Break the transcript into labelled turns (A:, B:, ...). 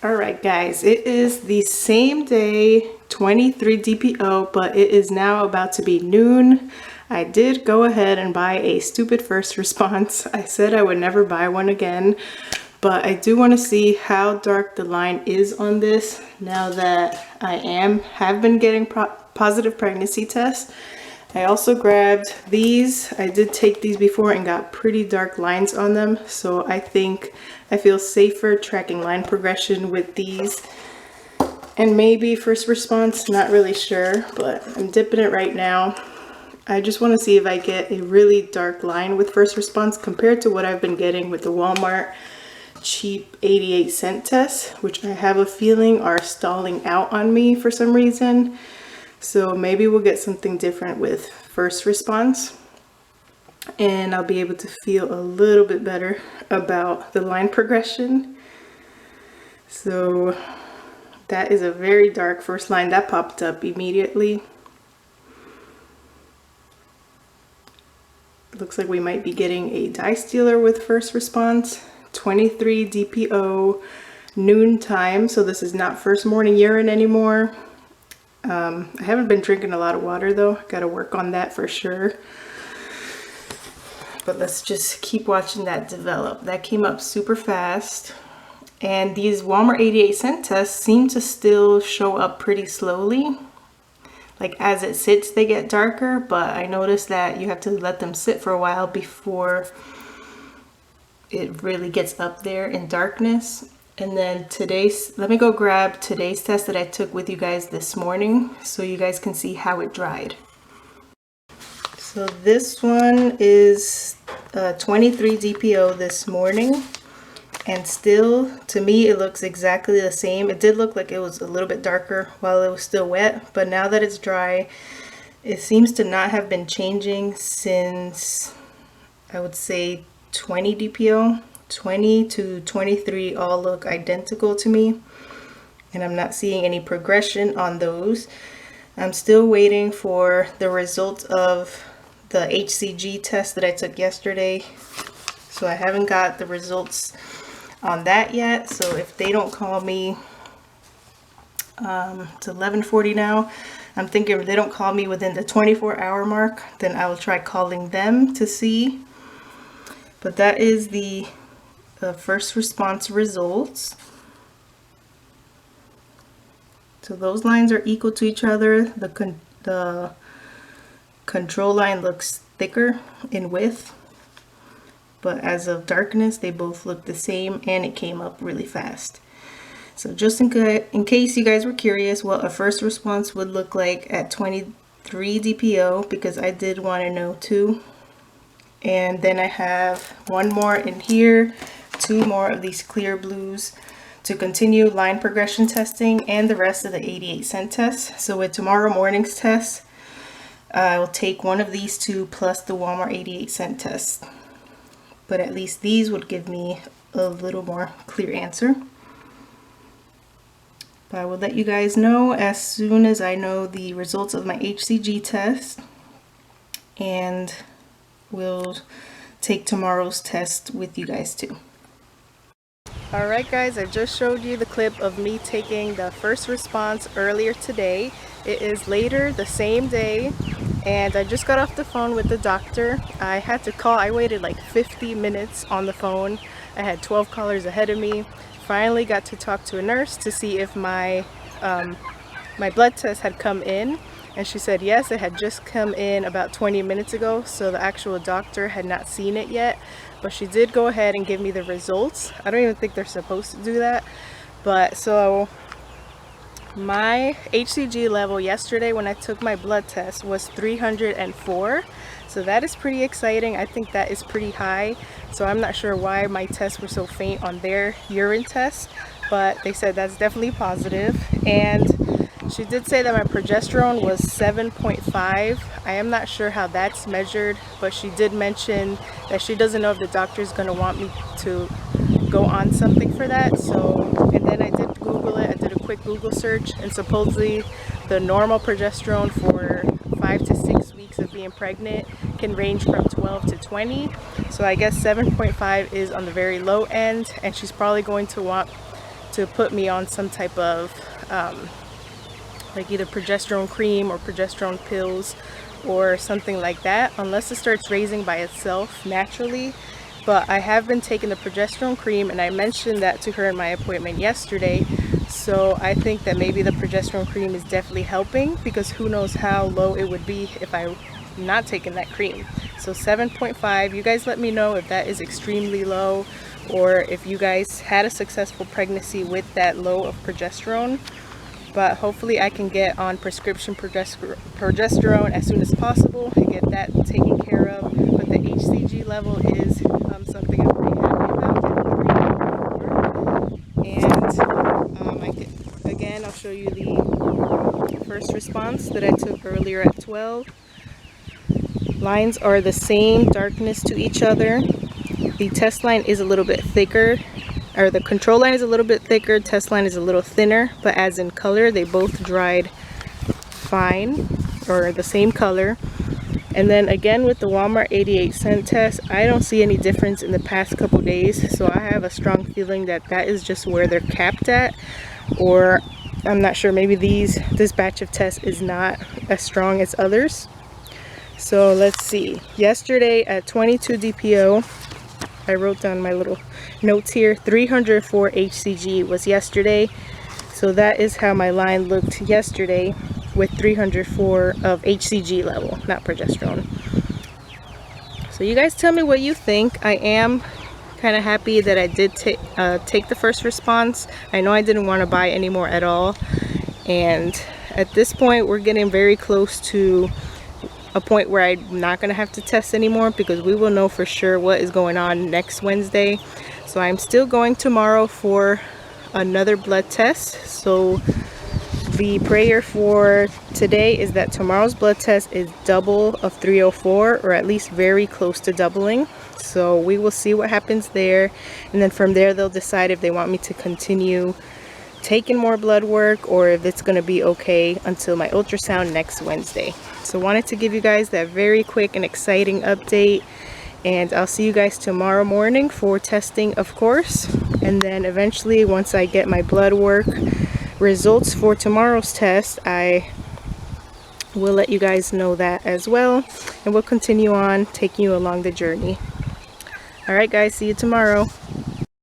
A: Alright guys, it is the same day, 23 DPO, but it is now about to be noon. I did go ahead and buy a stupid first response. I said I would never buy one again, but I do want to see how dark the line is on this now that I have been getting positive pregnancy tests. I also grabbed these. I did take these before and got pretty dark lines on them, so I think I feel safer tracking line progression with these. And maybe first response, not really sure, but I'm dipping it right now. I just want to see if I get a really dark line with first response compared to what I've been getting with the Walmart cheap 88-cent tests, which I have a feeling are stalling out on me for some reason. So maybe we'll get something different with first response and I'll be able to feel a little bit better about the line progression. So that is a very dark first line that popped up immediately. Looks like we might be getting a dye stealer with first response. 23 DPO, noon time, so this is not first morning urine anymore. I haven't been drinking a lot of water though. Gotta work on that for sure. But let's just keep watching that develop. That came up super fast. And these Walmart 88-cent tests seem to still show up pretty slowly. Like as it sits, they get darker, but I noticed that you have to let them sit for a while before it really gets up there in darkness. And then let me go grab today's test that I took with you guys this morning so you guys can see how it dried. So this one is 23 DPO this morning, and still to me it looks exactly the same. It did look like it was a little bit darker while it was still wet, but now that it's dry, it seems to not have been changing since, I would say, 20 DPO. 20 to 23 all look identical to me, and I'm not seeing any progression on those. I'm still waiting for the result of the HCG test that I took yesterday, so I haven't got the results on that yet. So if they don't call me, it's 11:40 now, I'm thinking if they don't call me within the 24-hour mark, then I will try calling them to see. But that is the first response results. So those lines are equal to each other. The control line looks thicker in width, but as of darkness they both look the same, and it came up really fast. So just in case you guys were curious what a first response would look like at 23 DPO, because I did want to know too. And then I have one more in here, two more of these clear blues to continue line progression testing, and the rest of the 88-cent tests. So with tomorrow morning's test, I will take one of these two plus the Walmart 88-cent test. But at least these would give me a little more clear answer. But I will let you guys know as soon as I know the results of my HCG test, and we'll take tomorrow's test with you guys too. Alright guys, I just showed you the clip of me taking the first response earlier today. It is later the same day, and I just got off the phone with the doctor. I had to call. I waited like 50 minutes on the phone. I had 12 callers ahead of me. Finally got to talk to a nurse to see if my blood test had come in, and she said yes, it had just come in about 20 minutes ago, so the actual doctor had not seen it yet, but she did go ahead and give me the results. I don't even think they're supposed to do that. But so my HCG level yesterday when I took my blood test was 304, so that is pretty exciting. I think that is pretty high, so I'm not sure why my tests were so faint on their urine test, but they said that's definitely positive. And she did say that my progesterone was 7.5. I am not sure how that's measured, but she did mention that she doesn't know if the doctor is going to want me to go on something for that. So, and then I did Google it. I did a quick Google search, and supposedly the normal progesterone for 5 to 6 weeks of being pregnant can range from 12 to 20. So I guess 7.5 is on the very low end, and she's probably going to want to put me on some type of like either progesterone cream or progesterone pills or something like that, unless it starts raising by itself naturally. But I have been taking the progesterone cream, and I mentioned that to her in my appointment yesterday. So I think that maybe the progesterone cream is definitely helping, because who knows how low it would be if I'm not taking that cream. So 7.5, you guys let me know if that is extremely low, or if you guys had a successful pregnancy with that low of progesterone. But hopefully I can get on prescription progesterone as soon as possible and get that taken care of. But the HCG level is something I'm pretty happy about. And again, I'll show you the first response that I took earlier at 12. Lines are the same darkness to each other. The test line is a little bit thicker, or the control line is a little bit thicker, test line is a little thinner, but as in color, they both dried fine, or the same color. And then again with the Walmart 88-cent test, I don't see any difference in the past couple days, so I have a strong feeling that that is just where they're capped at, or I'm not sure, maybe this batch of tests is not as strong as others. So let's see, yesterday at 22 DPO, I wrote down my little notes here, 304 HCG was yesterday. So that is how my line looked yesterday, with 304 of HCG level, not progesterone. So you guys tell me what you think. I am kind of happy that I did take the first response. I know I didn't want to buy any more at all, and at this point we're getting very close to a point where I'm not going to have to test anymore, because we will know for sure what is going on next Wednesday. So I'm still going tomorrow for another blood test. So the prayer for today is that tomorrow's blood test is double of 304, or at least very close to doubling. So we will see what happens there, and then from there they'll decide if they want me to continue taking more blood work, or if it's going to be okay until my ultrasound next Wednesday. So wanted to give you guys that very quick and exciting update, and I'll see you guys tomorrow morning for testing, of course. And then eventually, once I get my blood work results for tomorrow's test, I will let you guys know that as well, and we'll continue on taking you along the journey. All right guys, see you tomorrow.